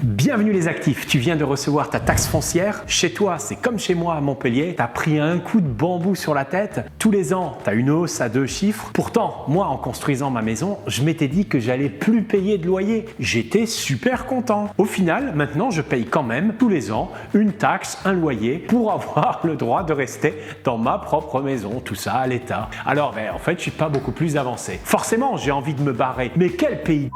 Bienvenue les actifs, tu viens de recevoir ta taxe foncière. Chez toi, c'est comme chez moi à Montpellier, tu as pris un coup de bambou sur la tête. Tous les ans, tu as une hausse à 2 chiffres. Pourtant, moi en construisant ma maison, je m'étais dit que j'allais plus payer de loyer. J'étais super content. Au final, maintenant, je paye quand même tous les ans une taxe, un loyer pour avoir le droit de rester dans ma propre maison. Tout ça à l'État. Alors, en fait, je suis pas beaucoup plus avancé. Forcément, j'ai envie de me barrer. Mais quel pays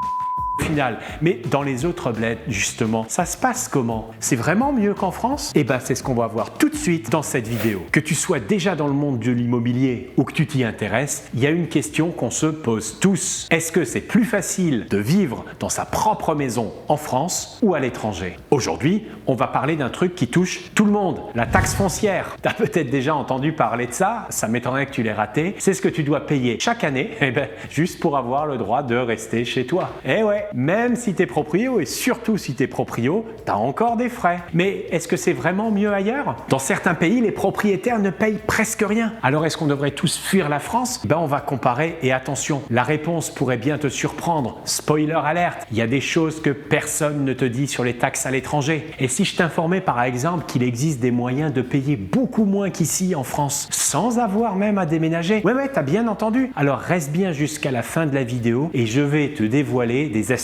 final. Mais dans les autres bleds, justement, ça se passe comment? C'est vraiment mieux qu'en France? C'est ce qu'on va voir tout de suite dans cette vidéo. Que tu sois déjà dans le monde de l'immobilier ou que tu t'y intéresses, il y a une question qu'on se pose tous. Est-ce que c'est plus facile de vivre dans sa propre maison en France ou à l'étranger? Aujourd'hui, on va parler d'un truc qui touche tout le monde, la taxe foncière. Tu as peut-être déjà entendu parler de ça, ça m'étonnerait que tu l'aies raté. C'est ce que tu dois payer chaque année, juste pour avoir le droit de rester chez toi. Même si tu es proprio et surtout si tu es proprio, tu as encore des frais. Mais est-ce que c'est vraiment mieux ailleurs? Dans certains pays, les propriétaires ne payent presque rien. Alors est-ce qu'on devrait tous fuir la France? On va comparer et attention, la réponse pourrait bien te surprendre. Spoiler alerte, il y a des choses que personne ne te dit sur les taxes à l'étranger. Et si je t'informais par exemple qu'il existe des moyens de payer beaucoup moins qu'ici en France, sans avoir même à déménager? T'as bien entendu. Alors reste bien jusqu'à la fin de la vidéo et je vais te dévoiler des astuces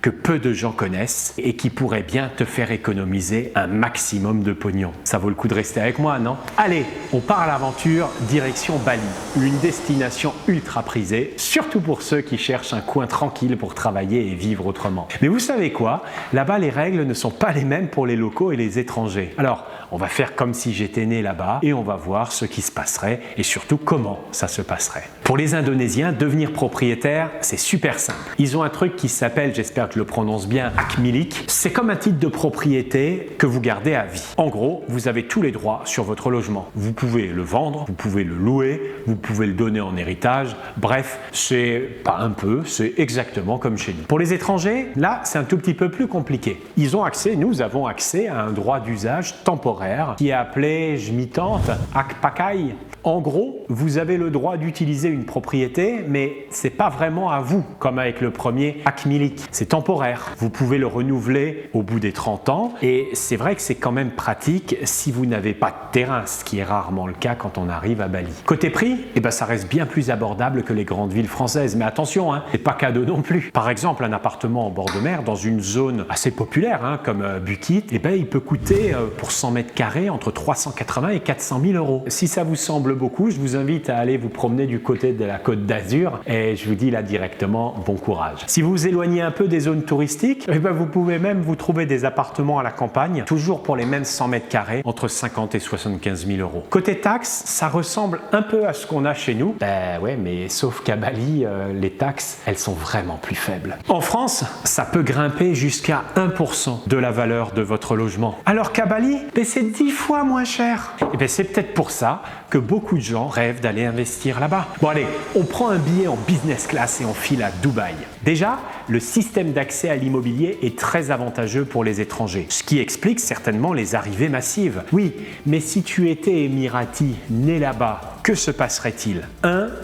que peu de gens connaissent et qui pourraient bien te faire économiser un maximum de pognon. Ça vaut le coup de rester avec moi, non? Allez, on part à l'aventure, direction Bali, une destination ultra prisée, surtout pour ceux qui cherchent un coin tranquille pour travailler et vivre autrement. Mais vous savez quoi? Là-bas, les règles ne sont pas les mêmes pour les locaux et les étrangers. Alors, on va faire comme si j'étais né là-bas et on va voir ce qui se passerait et surtout comment ça se passerait. Pour les Indonésiens, devenir propriétaire, c'est super simple. Ils ont un truc qui s'appelle, j'espère que je le prononce bien, hak milik. C'est comme un titre de propriété que vous gardez à vie. En gros, vous avez tous les droits sur votre logement. Vous pouvez le vendre, vous pouvez le louer, vous pouvez le donner en héritage. Bref, c'est pas un peu, c'est exactement comme chez nous. Pour les étrangers, là, c'est un tout petit peu plus compliqué. Nous avons accès à un droit d'usage temporaire qui est appelé, je m'y tente, hak pakai. En gros, vous avez le droit d'utiliser une propriété, mais c'est pas vraiment à vous, comme avec le premier hak milik. C'est temporaire. Vous pouvez le renouveler au bout des 30 ans et c'est vrai que c'est quand même pratique si vous n'avez pas de terrain, ce qui est rarement le cas quand on arrive à Bali. Côté prix, ça reste bien plus abordable que les grandes villes françaises, mais attention, c'est pas cadeau non plus. Par exemple, un appartement en bord de mer dans une zone assez populaire comme Bukit, il peut coûter pour 100 mètres carrés entre 380 et 400 000 euros. Si ça vous semble beaucoup, je vous invite à aller vous promener du côté de la Côte d'Azur et je vous dis là directement bon courage. Si vous vous éloignez un peu des zones touristiques, vous pouvez même vous trouver des appartements à la campagne, toujours pour les mêmes 100 mètres carrés, entre 50 et 75 000 euros. Côté taxes, ça ressemble un peu à ce qu'on a chez nous. Mais sauf qu'à Bali, les taxes, elles sont vraiment plus faibles. En France, ça peut grimper jusqu'à 1% de la valeur de votre logement. Alors qu'à Bali, c'est 10 fois moins cher. C'est peut-être pour ça que beaucoup de gens rêvent d'aller investir là-bas. Bon allez, on prend un billet en business class et on file à Dubaï. Déjà, le système d'accès à l'immobilier est très avantageux pour les étrangers, ce qui explique certainement les arrivées massives. Oui, mais si tu étais émirati, né là-bas, que se passerait-il?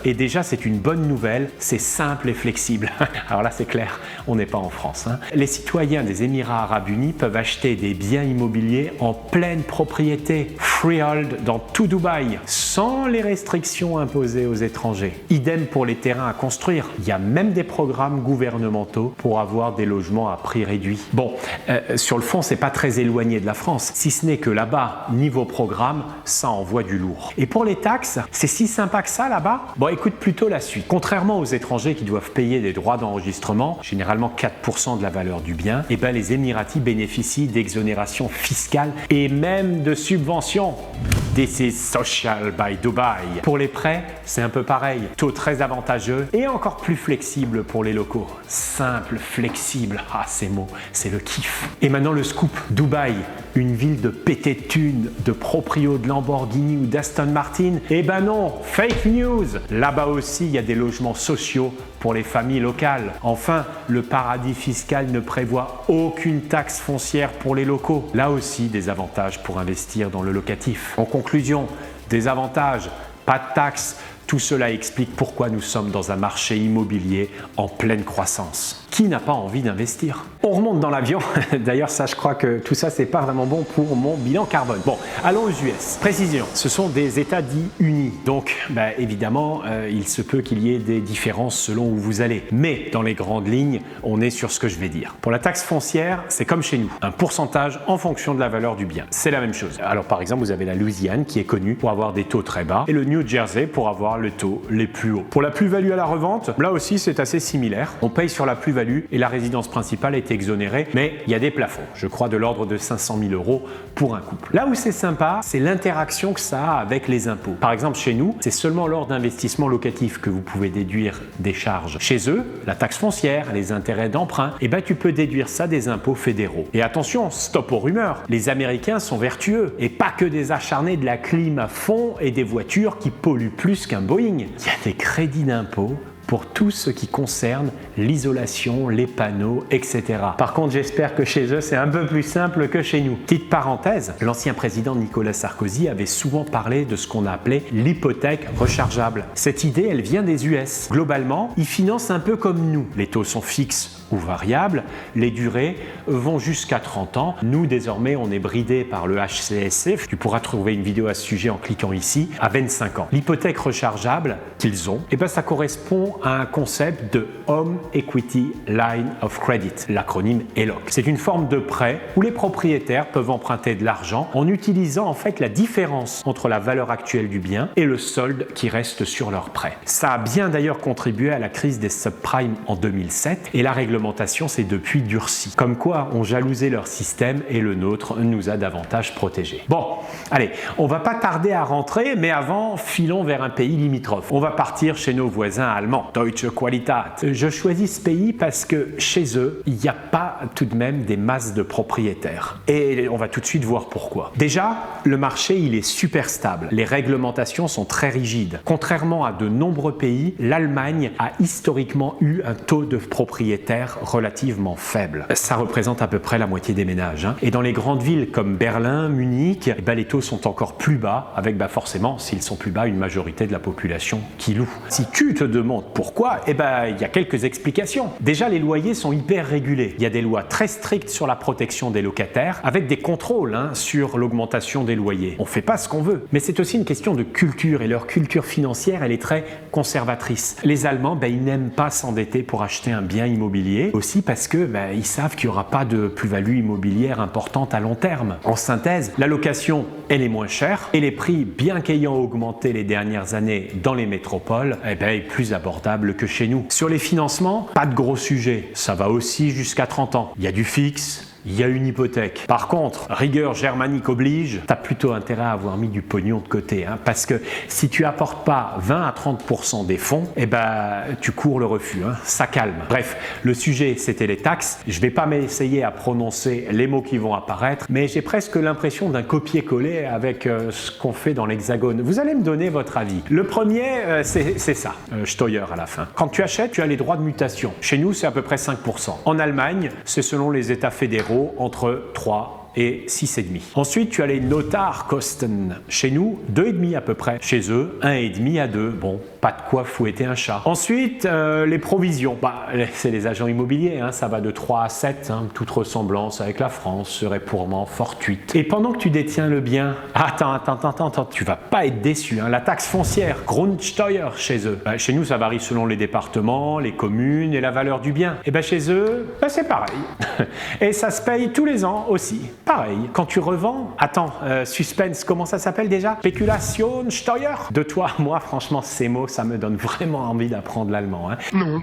Et déjà c'est une bonne nouvelle, c'est simple et flexible. Alors là c'est clair, on n'est pas en France. Les citoyens des Émirats Arabes Unis peuvent acheter des biens immobiliers en pleine propriété, freehold dans tout Dubaï, sans les restrictions imposées aux étrangers. Idem pour les terrains à construire. Il y a même des programmes gouvernementaux pour avoir des logements à prix réduit. Sur le fond, c'est pas très éloigné de la France, si ce n'est que là-bas, niveau programme, ça envoie du lourd. Et pour les taxes, c'est si sympa que ça là-bas? Écoute plutôt la suite. Contrairement aux étrangers qui doivent payer des droits d'enregistrement, généralement 4% de la valeur du bien, les Émiratis bénéficient d'exonérations fiscales et même de subventions. This is social by Dubai. Pour les prêts, c'est un peu pareil. Taux très avantageux et encore plus flexible pour les locaux. Simple, flexible. Ces mots, c'est le kiff. Et maintenant le scoop. Dubaï, une ville de pété de thunes, de proprio de Lamborghini ou d'Aston Martin. Non, fake news. Là-bas aussi, il y a des logements sociaux pour les familles locales. Enfin, le paradis fiscal ne prévoit aucune taxe foncière pour les locaux. Là aussi, des avantages pour investir dans le locatif. En conclusion, des avantages, pas de taxes, Tout cela explique pourquoi nous sommes dans un marché immobilier en pleine croissance. Qui n'a pas envie d'investir? On remonte dans l'avion. D'ailleurs, ça, je crois que tout ça, c'est pas vraiment bon pour mon bilan carbone. Bon, allons aux US. Précision, ce sont des États dits unis. Donc, évidemment, il se peut qu'il y ait des différences selon où vous allez. Mais dans les grandes lignes, on est sur ce que je vais dire. Pour la taxe foncière, c'est comme chez nous. Un pourcentage en fonction de la valeur du bien. C'est la même chose. Alors, par exemple, vous avez la Louisiane qui est connue pour avoir des taux très bas et le New Jersey pour avoir les taux les plus hauts. Pour la plus-value à la revente, là aussi, c'est assez similaire. On paye sur la plus-value et la résidence principale est exonérée, mais il y a des plafonds, je crois de l'ordre de 500 000 € pour un couple. Là où c'est sympa, c'est l'interaction que ça a avec les impôts. Par exemple, chez nous, c'est seulement lors d'investissements locatifs que vous pouvez déduire des charges. Chez eux, la taxe foncière, les intérêts d'emprunt, tu peux déduire ça des impôts fédéraux. Et attention, stop aux rumeurs, les Américains sont vertueux et pas que des acharnés de la clim à fond et des voitures qui polluent plus qu'un Boeing. Il y a des crédits d'impôt pour tout ce qui concerne l'isolation, les panneaux, etc. Par contre, j'espère que chez eux, c'est un peu plus simple que chez nous. Petite parenthèse, l'ancien président Nicolas Sarkozy avait souvent parlé de ce qu'on appelait l'hypothèque rechargeable. Cette idée, elle vient des US. Globalement, ils financent un peu comme nous. Les taux sont fixes ou variables, les durées vont jusqu'à 30 ans. Nous, désormais, on est bridé par le HCSC. Tu pourras trouver une vidéo à ce sujet en cliquant ici, à 25 ans. L'hypothèque rechargeable qu'ils ont, ça correspond à un concept de Home Equity Line of Credit, l'acronyme HELOC. C'est une forme de prêt où les propriétaires peuvent emprunter de l'argent en utilisant en fait la différence entre la valeur actuelle du bien et le solde qui reste sur leur prêt. Ça a bien d'ailleurs contribué à la crise des subprimes en 2007 et la réglementation s'est depuis durcie. Comme quoi on jalousait leur système et le nôtre nous a davantage protégés. Bon, allez, on va pas tarder à rentrer, mais avant, filons vers un pays limitrophe. On va partir chez nos voisins allemands. Deutsche Qualität. Je choisis ce pays parce que chez eux, il n'y a pas tout de même des masses de propriétaires. Et on va tout de suite voir pourquoi. Déjà, le marché, il est super stable. Les réglementations sont très rigides. Contrairement à de nombreux pays, l'Allemagne a historiquement eu un taux de propriétaires relativement faible. Ça représente à peu près la moitié des ménages. Et dans les grandes villes comme Berlin, Munich, les taux sont encore plus bas, avec forcément, s'ils sont plus bas, une majorité de la population qui loue. Si tu te demandes pourquoi, il y a quelques explications. Déjà, les loyers sont hyper régulés. Il y a des lois très strictes sur la protection des locataires, avec des contrôles sur l'augmentation des loyers. On ne fait pas ce qu'on veut. Mais c'est aussi une question de culture, et leur culture financière, elle est très conservatrice. Les Allemands, ils n'aiment pas s'endetter pour acheter un bien immobilier, aussi parce que ils savent qu'il n'y aura pas de plus-value immobilière importante à long terme. En synthèse, la location, elle est moins chère, et les prix, bien qu'ayant augmenté les dernières années dans les métropoles, est plus abordable que chez nous. Sur les financements, pas de gros sujet. Ça va aussi jusqu'à 30 ans. Il y a du fixe, il y a une hypothèque. Par contre, rigueur germanique oblige, tu as plutôt intérêt à avoir mis du pognon de côté. Parce que si tu apportes pas 20 à 30% des fonds, tu cours le refus. Ça calme. Bref, le sujet, c'était les taxes. Je vais pas m'essayer à prononcer les mots qui vont apparaître, mais j'ai presque l'impression d'un copier-coller avec ce qu'on fait dans l'Hexagone. Vous allez me donner votre avis. Le premier, c'est ça, Steuer à la fin. Quand tu achètes, tu as les droits de mutation. Chez nous, c'est à peu près 5%. En Allemagne, c'est selon les États fédéraux, entre 3 et 6,5. Ensuite, tu as les Notarkosten. Chez nous, 2,5 à peu près. Chez eux, 1,5 à 2. Bon, pas de quoi fouetter un chat. Ensuite, les provisions. C'est les agents immobiliers, ça va de 3 à 7. Toute ressemblance avec la France serait purement fortuite. Et pendant que tu détiens le bien, attends, tu vas pas être déçu. La taxe foncière, Grundsteuer chez eux. Chez nous, ça varie selon les départements, les communes et la valeur du bien. Et chez eux, c'est pareil. Et ça se paye tous les ans aussi. Pareil, quand tu revends, suspense, comment ça s'appelle déjà? Speculation, Steuer. De toi, moi, franchement, ces mots, ça me donne vraiment envie d'apprendre l'allemand. Non.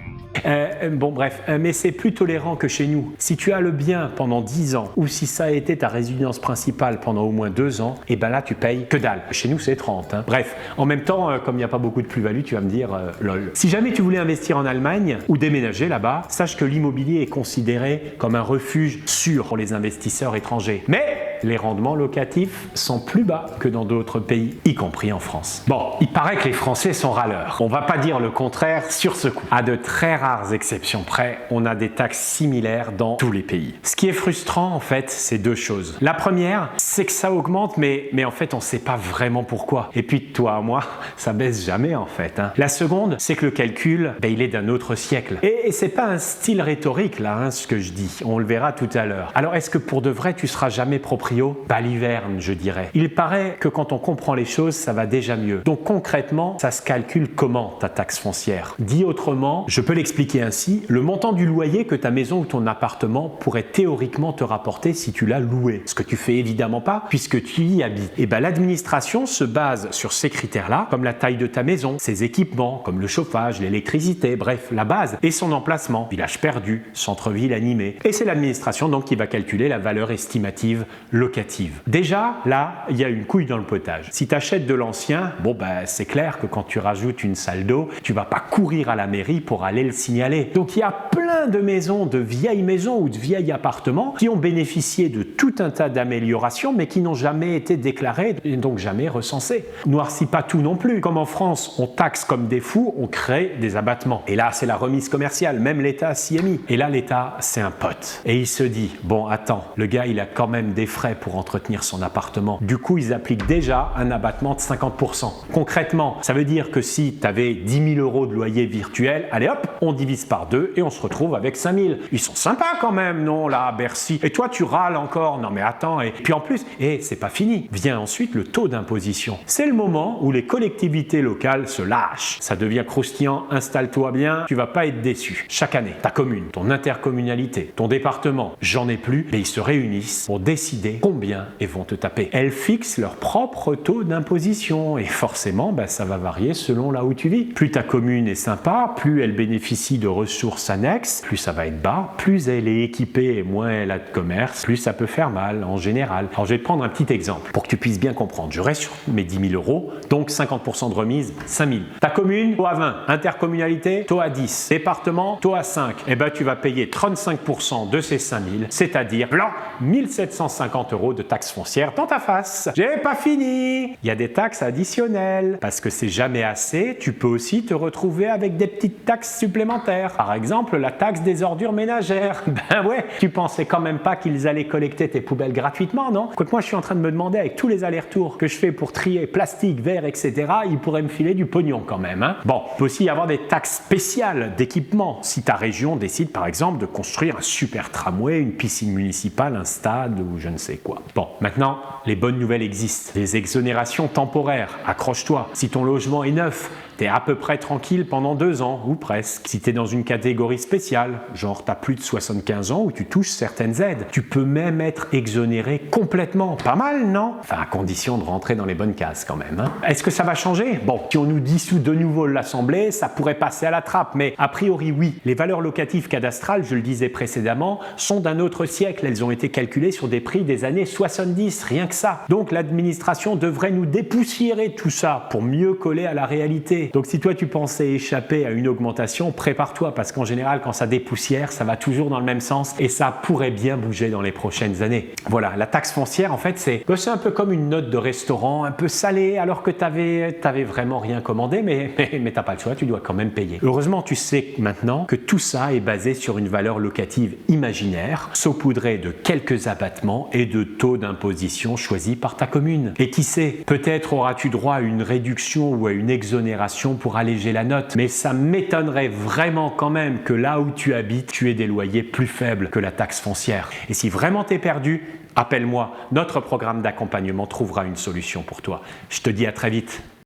Bon, bref, mais c'est plus tolérant que chez nous. Si tu as le bien pendant 10 ans, ou si ça a été ta résidence principale pendant au moins 2 ans, là, tu payes que dalle. Chez nous, c'est 30. Bref, en même temps, comme il n'y a pas beaucoup de plus-value, tu vas me dire, lol. Si jamais tu voulais investir en Allemagne ou déménager là-bas, sache que l'immobilier est considéré comme un refuge sûr pour les investisseurs étrangers. Mais les rendements locatifs sont plus bas que dans d'autres pays, y compris en France. Bon, il paraît que les Français sont râleurs. On va pas dire le contraire sur ce coup. À de très rares exceptions près, on a des taxes similaires dans tous les pays. Ce qui est frustrant, en fait, c'est deux choses. La première, c'est que ça augmente, mais en fait, on sait pas vraiment pourquoi. Et puis, toi à moi, ça baisse jamais, en fait. La seconde, c'est que le calcul, il est d'un autre siècle. Et c'est pas un style rhétorique, là, ce que je dis. On le verra tout à l'heure. Alors, est-ce que pour de vrai, tu seras jamais proprio? Baliverne, je dirais. Il paraît que quand on comprend les choses, ça va déjà mieux. Donc, concrètement, ça se calcule comment, ta taxe foncière? Dit autrement, je peux l'expliquer ainsi, le montant du loyer que ta maison ou ton appartement pourrait théoriquement te rapporter si tu l'as loué. Ce que tu fais évidemment pas, puisque tu y habites. Et l'administration se base sur ces critères-là, comme la taille de ta maison, ses équipements, comme le chauffage, l'électricité, bref, la base, et son emplacement, village perdu, centre-ville animé. Et c'est l'administration donc qui va calculer la valeur estimative locative. Déjà, là, il y a une couille dans le potage. Si tu achètes de l'ancien, c'est clair que quand tu rajoutes une salle d'eau, tu vas pas courir à la mairie pour aller le signaler. Donc il y a plein de maisons, de vieilles maisons ou de vieilles appartements qui ont bénéficié de tout un tas d'améliorations mais qui n'ont jamais été déclarées et donc jamais recensées. Noircis pas tout non plus. Comme en France, on taxe comme des fous, on crée des abattements. Et là, c'est la remise commerciale, même l'État s'y est mis. Et là, l'État, c'est un pote. Et il se dit, bon, attends, le gars, il a quand même des frais pour entretenir son appartement. Du coup, ils appliquent déjà un abattement de 50%. Concrètement, ça veut dire que si tu avais 10 000 € de loyer virtuel, allez hop, on divise par 2 et on se retrouve avec 5 000. Ils sont sympas quand même, non, là, à Bercy. Et toi, tu râles encore. Non, mais attends. Et puis en plus, c'est pas fini. Vient ensuite le taux d'imposition. C'est le moment où les collectivités locales se lâchent. Ça devient croustillant, installe-toi bien, tu vas pas être déçu. Chaque année, ta commune, ton intercommunalité, ton département, j'en ai plus, mais ils se réunissent pour décider combien ils vont te taper. Elles fixent leur propre taux d'imposition et forcément, ça va varier selon là où tu vis. Plus ta commune est sympa, plus elle bénéficie de ressources annexes, plus ça va être bas, plus elle est équipée et moins elle a de commerce, plus ça peut faire mal en général. Alors je vais te prendre un petit exemple pour que tu puisses bien comprendre. Je reste sur mes 10 000 €, donc 50% de remise, 5 000. Ta commune, taux à 20. Intercommunalité, taux à 10. Département, taux à 5. Tu vas payer 35% de ces 5 000, c'est-à-dire 1 750 € de taxes foncières dans ta face. J'ai pas fini. Il y a des taxes additionnelles. Parce que c'est jamais assez, tu peux aussi te retrouver avec des petites taxes supplémentaires. Par exemple, la taxe des ordures ménagères. Tu pensais quand même pas qu'ils allaient collecter tes poubelles gratuitement, non? Quoique moi, je suis en train de me demander, avec tous les allers-retours que je fais pour trier plastique, verre, etc., ils pourraient me filer du pognon quand même. Bon, il peut aussi y avoir des taxes spéciales d'équipement. Si ta région décide, par exemple, de construire un super tramway, une piscine municipale, un stade ou je ne sais quoi. Bon, maintenant, les bonnes nouvelles existent. Des exonérations temporaires. Accroche-toi. Si ton logement est neuf, t'es à peu près tranquille pendant 2 ans, ou presque. Si t'es dans une catégorie spéciale, genre t'as plus de 75 ans ou tu touches certaines aides, tu peux même être exonéré complètement. Pas mal, non? Enfin, à condition de rentrer dans les bonnes cases quand même. Est-ce que ça va changer? Bon, si on nous dissout de nouveau l'Assemblée, ça pourrait passer à la trappe, mais a priori oui. Les valeurs locatives cadastrales, je le disais précédemment, sont d'un autre siècle. Elles ont été calculées sur des prix des années 70, rien que ça. Donc l'administration devrait nous dépoussiérer tout ça pour mieux coller à la réalité. Donc si toi tu pensais échapper à une augmentation, prépare-toi parce qu'en général quand ça dépoussière, ça va toujours dans le même sens et ça pourrait bien bouger dans les prochaines années. Voilà, la taxe foncière en fait c'est un peu comme une note de restaurant un peu salée alors que t'avais vraiment rien commandé mais t'as pas le choix, tu dois quand même payer. Heureusement tu sais maintenant que tout ça est basé sur une valeur locative imaginaire, saupoudrée de quelques abattements et de taux d'imposition choisis par ta commune. Et qui sait, peut-être auras-tu droit à une réduction ou à une exonération pour alléger la note, mais ça m'étonnerait vraiment quand même que là où tu habites, tu aies des loyers plus faibles que la taxe foncière. Et si vraiment t'es perdu, appelle-moi, notre programme d'accompagnement trouvera une solution pour toi. Je te dis à très vite.